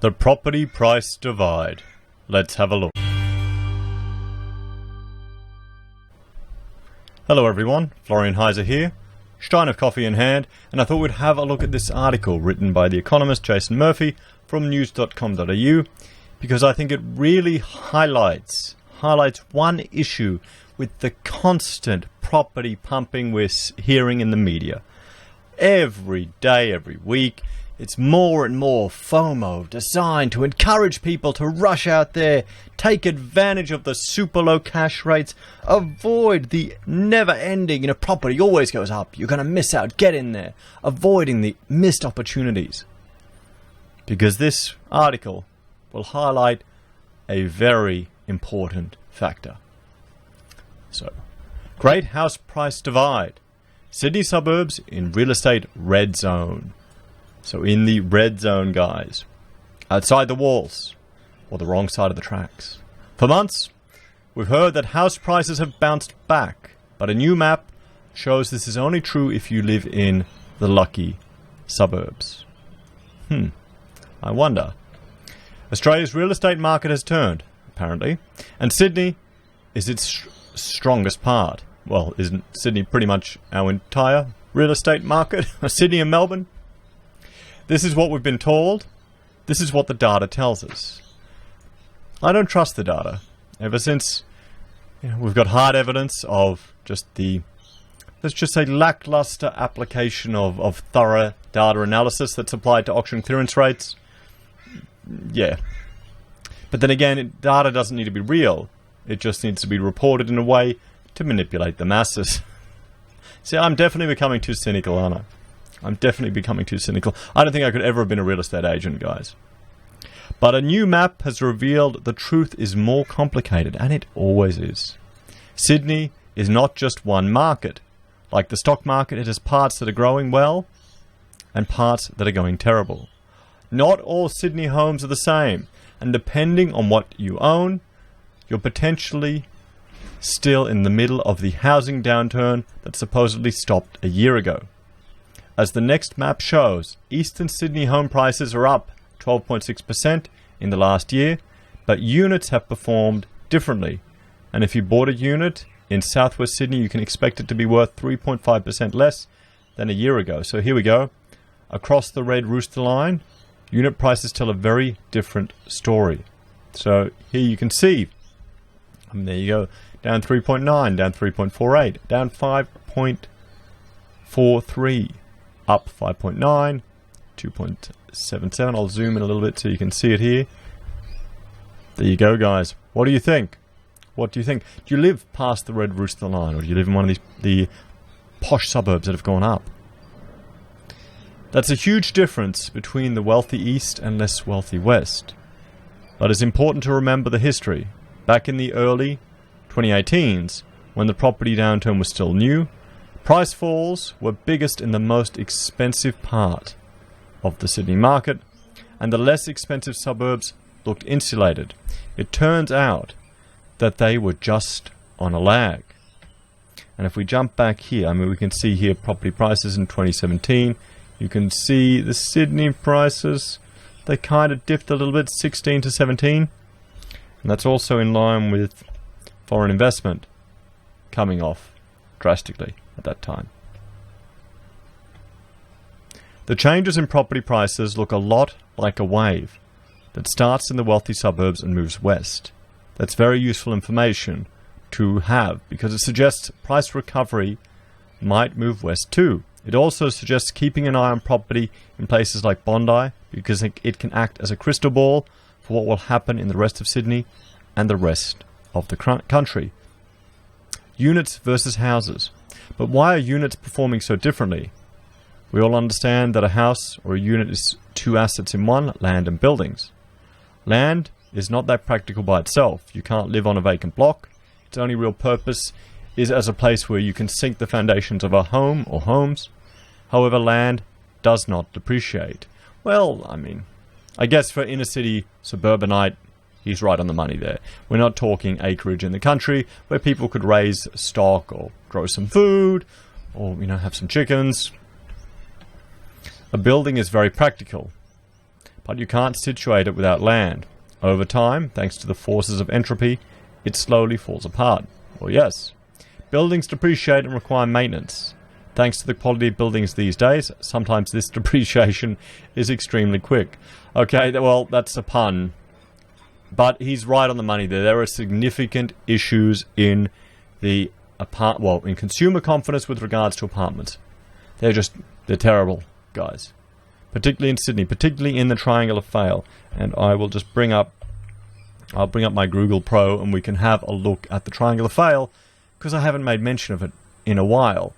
The property price divide. Let's have a look. Hello everyone, Florian Heise here, stein of coffee in hand, and I thought we'd have a look at this article written by the economist Jason Murphy from news.com.au, because I think it really highlights one issue with the constant property pumping we're hearing in the media. Every day, every week, it's more and more FOMO designed to encourage people to rush out there, take advantage of the super low cash rates, avoid the never-ending, property always goes up, you're going to miss out, get in there, avoiding the missed opportunities. Because this article will highlight a very important factor. So, Great House Price Divide. Sydney suburbs in real estate red zone. So in the red zone, guys. Outside the walls. Or the wrong side of the tracks. For months, we've heard that house prices have bounced back. But a new map shows this is only true if you live in the lucky suburbs. I wonder. Australia's real estate market has turned, apparently. And Sydney is its strongest part. Well, isn't Sydney pretty much our entire real estate market? Sydney and Melbourne? This is what we've been told. This is what the data tells us. I don't trust the data. Ever since we've got hard evidence of just let's just say, lackluster application of thorough data analysis that's applied to auction clearance rates. Yeah. But then again, data doesn't need to be real. It just needs to be reported in a way to manipulate the masses. See, I'm definitely becoming too cynical, aren't I? I'm definitely becoming too cynical. I don't think I could ever have been a real estate agent, guys. But a new map has revealed the truth is more complicated, and it always is. Sydney is not just one market. Like the stock market, it has parts that are growing well and parts that are going terrible. Not all Sydney homes are the same, and depending on what you own, you're potentially still in the middle of the housing downturn that supposedly stopped a year ago. As the next map shows, Eastern Sydney home prices are up 12.6% in the last year, but units have performed differently. And if you bought a unit in Southwest Sydney, you can expect it to be worth 3.5% less than a year ago. So here we go. Across the red rooster line, unit prices tell a very different story. So here you can see, there you go, down 3.9, down 3.48, down 5.43. Up 5.9, 2.77. I'll zoom in a little bit so you can see it here. There you go, guys. What do you think? What do you think? Do you live past the red rooster line, or do you live in one of the posh suburbs that have gone up? That's a huge difference between the wealthy east and less wealthy west. But it's important to remember the history. Back in the early 2018s, when the property downturn was still new, price falls were biggest in the most expensive part of the Sydney market, and the less expensive suburbs looked insulated. It turns out that they were just on a lag. And if we jump back here, we can see here property prices in 2017. You can see the Sydney prices, they kind of dipped a little bit, 16 to 17. And that's also in line with foreign investment coming off drastically at that time. The changes in property prices look a lot like a wave that starts in the wealthy suburbs and moves west. That's very useful information to have because it suggests price recovery might move west too. It also suggests keeping an eye on property in places like Bondi because it can act as a crystal ball for what will happen in the rest of Sydney and the rest of the country. Units versus houses. But why are units performing so differently? We all understand that a house or a unit is two assets in one, land and buildings. Land is not that practical by itself. You can't live on a vacant block. Its only real purpose is as a place where you can sink the foundations of a home or homes. However, land does not depreciate. Well, I guess for inner city suburbanite, he's right on the money there. We're not talking acreage in the country where people could raise stock or grow some food or, have some chickens. A building is very practical. but you can't situate it without land. Over time, thanks to the forces of entropy, it slowly falls apart. Well, yes. Buildings depreciate and require maintenance. Thanks to the quality of buildings these days, sometimes this depreciation is extremely quick. Okay, well, that's a pun. But he's right on the money there. There are significant issues in the in consumer confidence with regards to apartments. They're terrible, guys. Particularly in Sydney, particularly in the Triangle of Fail. And I will just I'll bring up my Google Pro and we can have a look at the Triangle of Fail, because I haven't made mention of it in a while.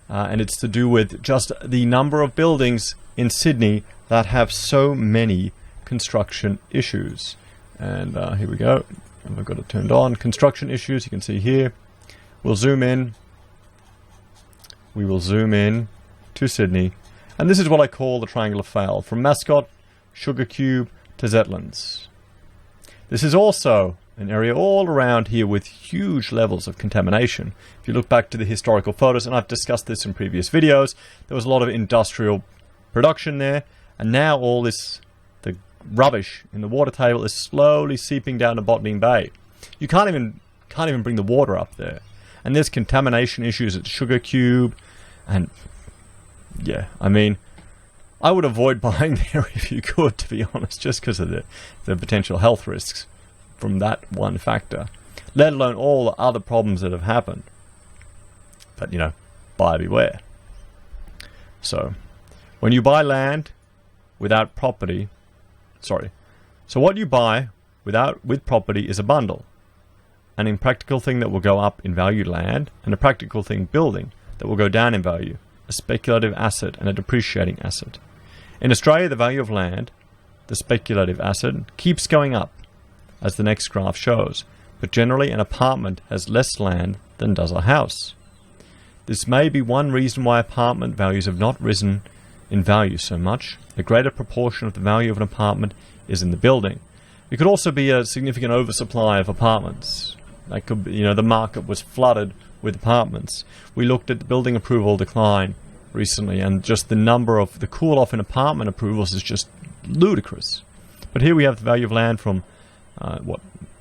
And it's to do with just the number of buildings in Sydney that have so many construction issues. And here we go. I've got it turned on. Construction issues, you can see here. We'll zoom in. We will zoom in to Sydney. And this is what I call the Triangle of Fail, from Mascot, Sugar Cube to Zetlands. This is also an area all around here with huge levels of contamination. If you look back to the historical photos, and I've discussed this in previous videos, there was a lot of industrial production there, and now all the rubbish in the water table is slowly seeping down to Botany Bay. You can't even bring the water up there. And there's contamination issues at Sugar Cube, and yeah, I mean, I would avoid buying there if you could, to be honest, just because of the potential health risks from that one factor, let alone all the other problems that have happened. But, buyer beware. So, when you buy land without property, so what you buy with property is a bundle. An impractical thing that will go up in value, land, and a practical thing, building, that will go down in value, a speculative asset and a depreciating asset. In Australia, the value of land, the speculative asset, keeps going up, as the next graph shows, but generally an apartment has less land than does a house. This may be one reason why apartment values have not risen in value so much. A greater proportion of the value of an apartment is in the building. It could also be a significant oversupply of apartments. That could be, the market was flooded with apartments. We looked at the building approval decline recently, and just the number of the cool-off in apartment approvals is just ludicrous. But here we have the value of land from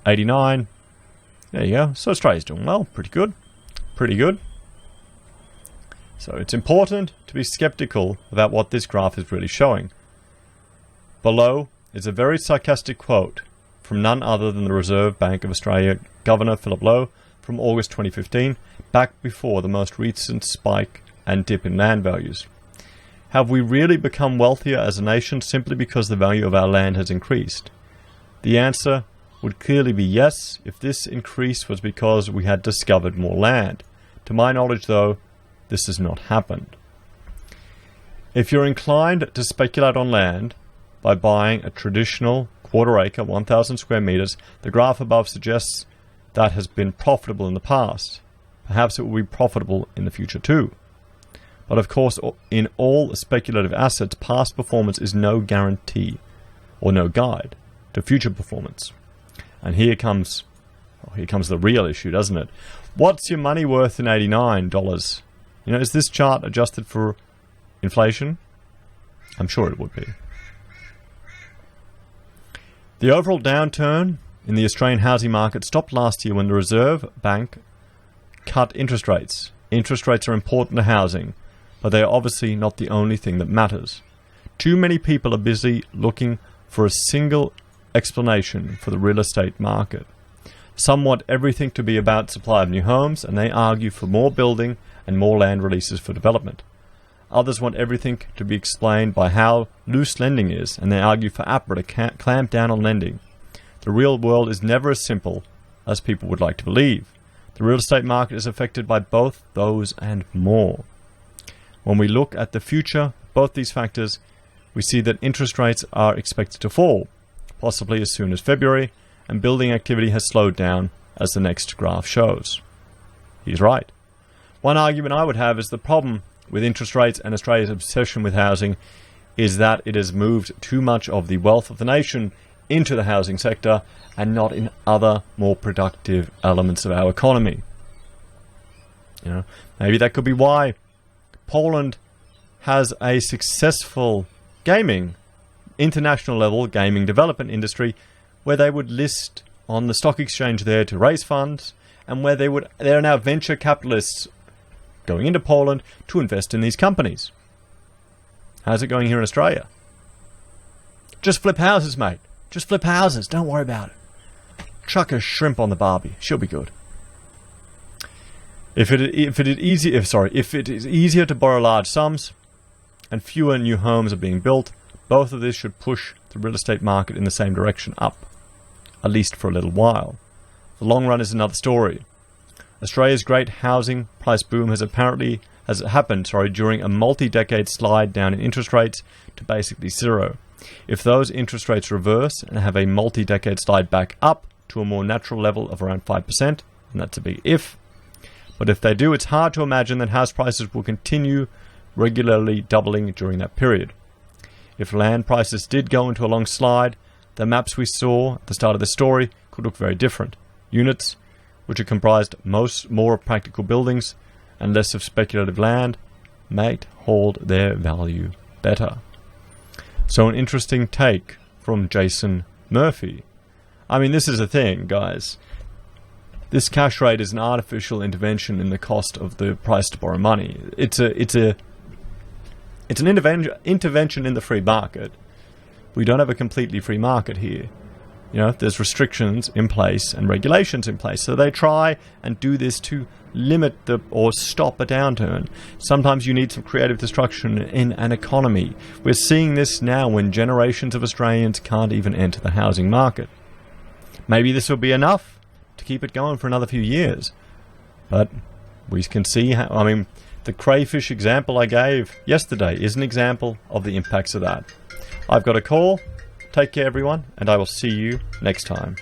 89. There you go. So Australia's doing well. Pretty good. So it's important to be skeptical about what this graph is really showing. Below is a very sarcastic quote from none other than the Reserve Bank of Australia Governor Philip Lowe from August 2015, back before the most recent spike and dip in land values. Have we really become wealthier as a nation simply because the value of our land has increased? The answer would clearly be yes, if this increase was because we had discovered more land. To my knowledge, though, this has not happened. If you're inclined to speculate on land by buying a traditional quarter-acre, 1,000 square meters, the graph above suggests that has been profitable in the past. Perhaps it will be profitable in the future too. But of course, in all speculative assets, past performance is no guarantee or no guide to future performance. And here comes the real issue, doesn't it? What's your money worth in $89? Is this chart adjusted for inflation? I'm sure it would be. The overall downturn in the Australian housing market stopped last year when the Reserve Bank cut interest rates. Interest rates are important to housing, but they are obviously not the only thing that matters. Too many people are busy looking for a single explanation for the real estate market. Some want everything to be about supply of new homes, and they argue for more building and more land releases for development. Others want everything to be explained by how loose lending is, and they argue for APRA to clamp down on lending. The real world is never as simple as people would like to believe. The real estate market is affected by both those and more. When we look at the future, both these factors, we see that interest rates are expected to fall, possibly as soon as February, and building activity has slowed down, as the next graph shows. He's right. One argument I would have is the problem with interest rates and Australia's obsession with housing is that it has moved too much of the wealth of the nation into the housing sector and not in other more productive elements of our economy. Maybe that could be why Poland has a successful gaming international level gaming development industry where they would list on the stock exchange there to raise funds, and where there are now venture capitalists going into Poland to invest in these companies. How's it going here in Australia? Just flip houses, mate. Just flip houses. Don't worry about it. Chuck a shrimp on the barbie. She'll be good. If it is easier to borrow large sums and fewer new homes are being built, both of this should push the real estate market in the same direction up, at least for a little while. The long run is another story. Australia's great housing price boom has happened during a multi-decade slide down in interest rates to basically zero. If those interest rates reverse and have a multi-decade slide back up to a more natural level of around 5%, and that's a big if, but if they do, it's hard to imagine that house prices will continue regularly doubling during that period. If land prices did go into a long slide, the maps we saw at the start of the story could look very different. Units, which are comprised more of practical buildings and less of speculative land, might hold their value better. So an interesting take from Jason Murphy. I mean, this is the thing, guys. This cash rate is an artificial intervention in the cost of the price to borrow money. It's an intervention in the free market. We don't have a completely free market here. You know, there's restrictions in place and regulations in place. So they try and do this to limit or stop a downturn. Sometimes you need some creative destruction in an economy. We're seeing this now when generations of Australians can't even enter the housing market. Maybe this will be enough to keep it going for another few years. But we can see how, I mean, the crayfish example I gave yesterday is an example of the impacts of that. I've got a call. Take care, everyone, and I will see you next time.